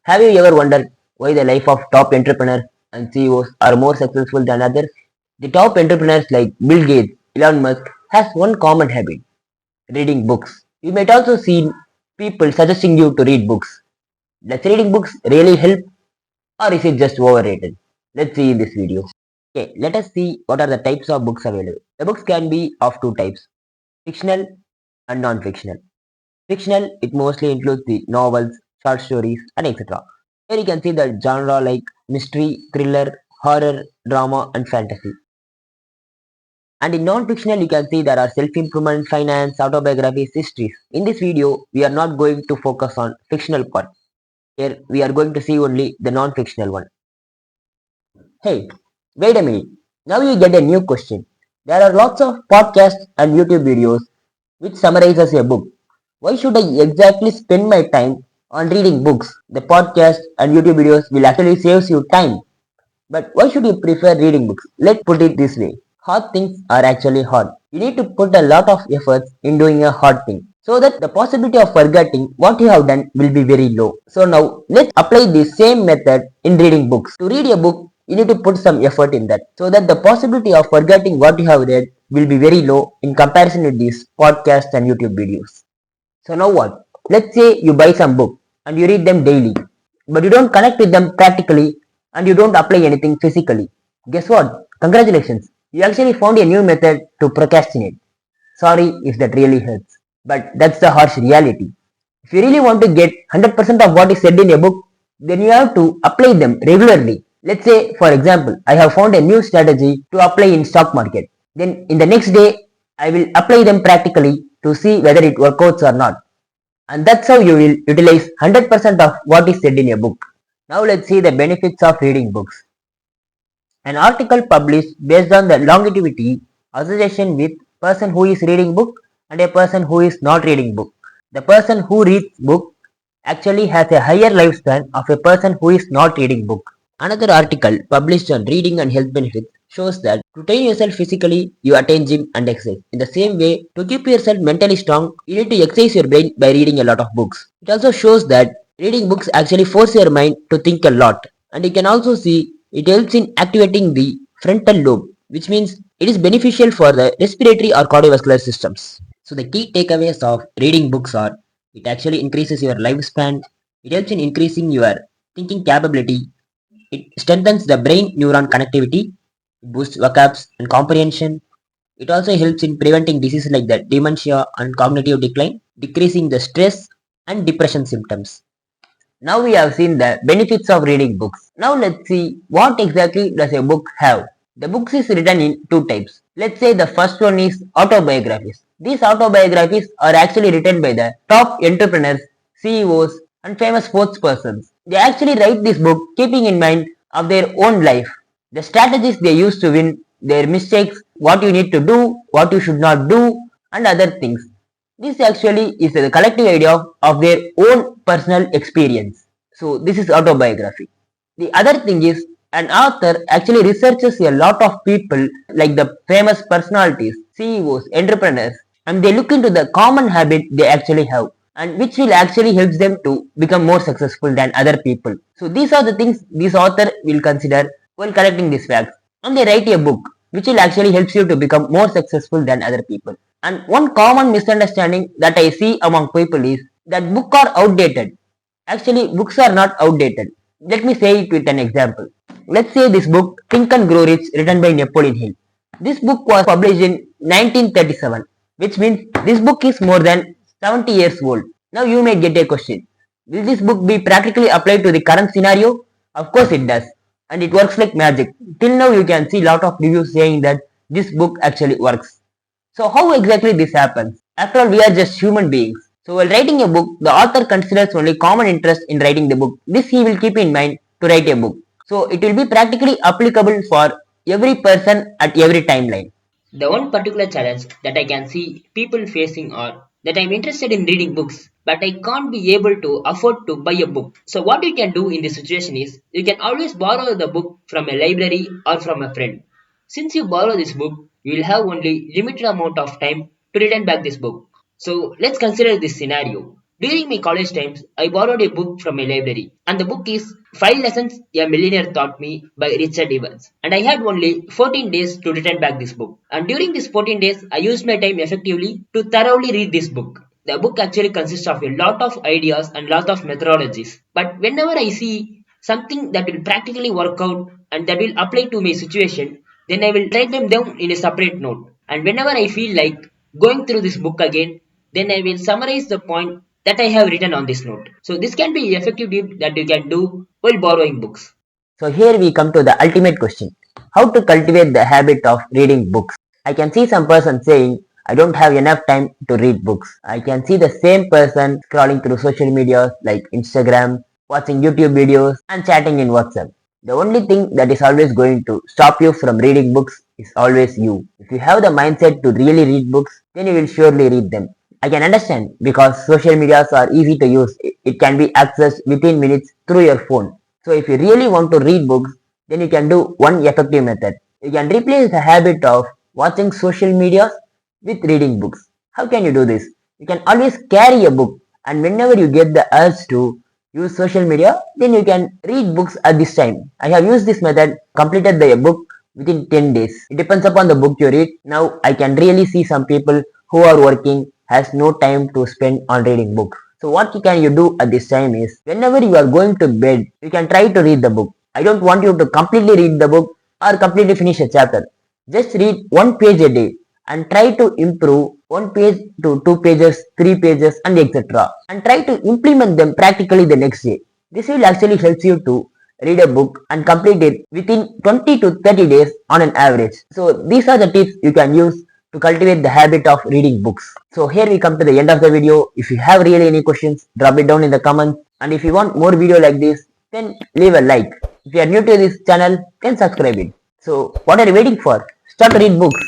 Have you ever wondered why the life of top entrepreneurs and CEOs are more successful than others? The top entrepreneurs like Bill Gates, Elon Musk has one common habit, reading books. You might also see people suggesting you to read books. Does reading books really help or is it just overrated? Let's see in this video. Okay, let us see what are the types of books available. The books can be of two types, fictional and non-fictional. Fictional, it mostly includes the novels, short stories, and etc. Here you can see the genre like mystery, thriller, horror, drama, and fantasy. And in non-fictional, you can see there are self-improvement, finance, autobiographies, histories. In this video, we are not going to focus on fictional part. Here, we are going to see only the non-fictional one. Hey, wait a minute. Now you get a new question. There are lots of podcasts and YouTube videos which summarizes a book. Why should I exactly spend my time on reading books? The podcast and YouTube videos will actually save you time. But why should you prefer reading books? Let's put it this way. Hard things are actually hard. You need to put a lot of efforts in doing a hard thing so that the possibility of forgetting what you have done will be very low. So now let's apply the same method in reading books. To read a book, you need to put some effort in that so that the possibility of forgetting what you have read will be very low in comparison with these podcasts and YouTube videos. So now what? Let's say you buy some book and you read them daily, but you don't connect with them practically and you don't apply anything physically. Guess what? Congratulations. You actually found a new method to procrastinate. Sorry if that really hurts, but that's the harsh reality. If you really want to get 100% of what is said in a book, then you have to apply them regularly. Let's say, for example, I have found a new strategy to apply in stock market. Then in the next day, I will apply them practically to see whether it works out or not. And that's how you will utilize 100% of what is said in a book. Now let's see the benefits of reading books. An article published based on the longevity association with person who is reading book and a person who is not reading book. The person who reads book actually has a higher lifespan of a person who is not reading book. Another article published on reading and health benefits shows that to train yourself physically, you attain gym and exercise. In the same way, to keep yourself mentally strong, you need to exercise your brain by reading a lot of books. It also shows that reading books actually force your mind to think a lot. And you can also see it helps in activating the frontal lobe, which means it is beneficial for the respiratory or cardiovascular systems. So the key takeaways of reading books are it actually increases your lifespan, it helps in increasing your thinking capability, it strengthens the brain neuron connectivity, boosts vocabs and comprehension. It also helps in preventing diseases like the dementia and cognitive decline, decreasing the stress and depression symptoms. Now we have seen the benefits of reading books. Now let's see what exactly does a book have. The books is written in two types. Let's say the first one is autobiographies. These autobiographies are actually written by the top entrepreneurs, CEOs and famous sports persons. They actually write this book keeping in mind of their own life, the strategies they use to win, their mistakes, what you need to do, what you should not do and other things. This actually is a collective idea of their own personal experience. So this is autobiography. The other thing is an author actually researches a lot of people like the famous personalities, CEOs, entrepreneurs, and they look into the common habit they actually have and which will actually helps them to become more successful than other people. So these are the things this author will consider while collecting these facts. And they write a book which will actually helps you to become more successful than other people. And one common misunderstanding that I see among people is that books are outdated. Actually, books are not outdated. Let me say it with an example. Let's say this book, Think and Grow Rich, written by Napoleon Hill. This book was published in 1937, which means this book is more than 70 years old. Now you may get a question. Will this book be practically applied to the current scenario? Of course it does. And it works like magic. Till now you can see a lot of reviews saying that this book actually works. So how exactly this happens? After all, we are just human beings. So while writing a book, the author considers only common interest in writing the book. This he will keep in mind to write a book. So it will be practically applicable for every person at every timeline. The one particular challenge that I can see people facing are that I'm interested in reading books, but I can't be able to afford to buy a book. So, what you can do in this situation is you can always borrow the book from a library or from a friend. Since you borrow this book, you will have only limited amount of time to return back this book. So, let's consider this scenario. During my college times, I borrowed a book from a library, and the book is Five Lessons a Millionaire Taught Me by Richard Evans. And I had only 14 days to return back this book. And during these 14 days, I used my time effectively to thoroughly read this book. The book actually consists of a lot of ideas and lot of methodologies. But whenever I see something that will practically work out and that will apply to my situation, then I will write them down in a separate note. And whenever I feel like going through this book again, then I will summarize the point that I have written on this note. So this can be effective tip that you can do while borrowing books. So here we come to the ultimate question. How to cultivate the habit of reading books? I can see some person saying, I don't have enough time to read books. I can see the same person scrolling through social media like Instagram, watching YouTube videos and chatting in WhatsApp. The only thing that is always going to stop you from reading books is always you. If you have the mindset to really read books, then you will surely read them. I can understand because social medias are easy to use. It can be accessed within minutes through your phone. So if you really want to read books, then you can do one effective method. You can replace the habit of watching social media with reading books. How can you do this? You can always carry a book, and whenever you get the urge to use social media, then you can read books at this time. I have used this method, completed the book within 10 days. It depends upon the book you read. Now I can really see some people who are working has no time to spend on reading books. So what can you do at this time is whenever you are going to bed, you can try to read the book. I don't want you to completely read the book or completely finish a chapter. Just read one page a day and try to improve one page to two pages, three pages and etc. And try to implement them practically the next day. This will actually help you to read a book and complete it within 20 to 30 days on an average. So these are the tips you can use to cultivate the habit of reading books. So here we come to the end of the video. If you have really any questions, drop it down in the comments. And if you want more video like this, then leave a like. If you are new to this channel, then subscribe it. So what are you waiting for? Start to read books.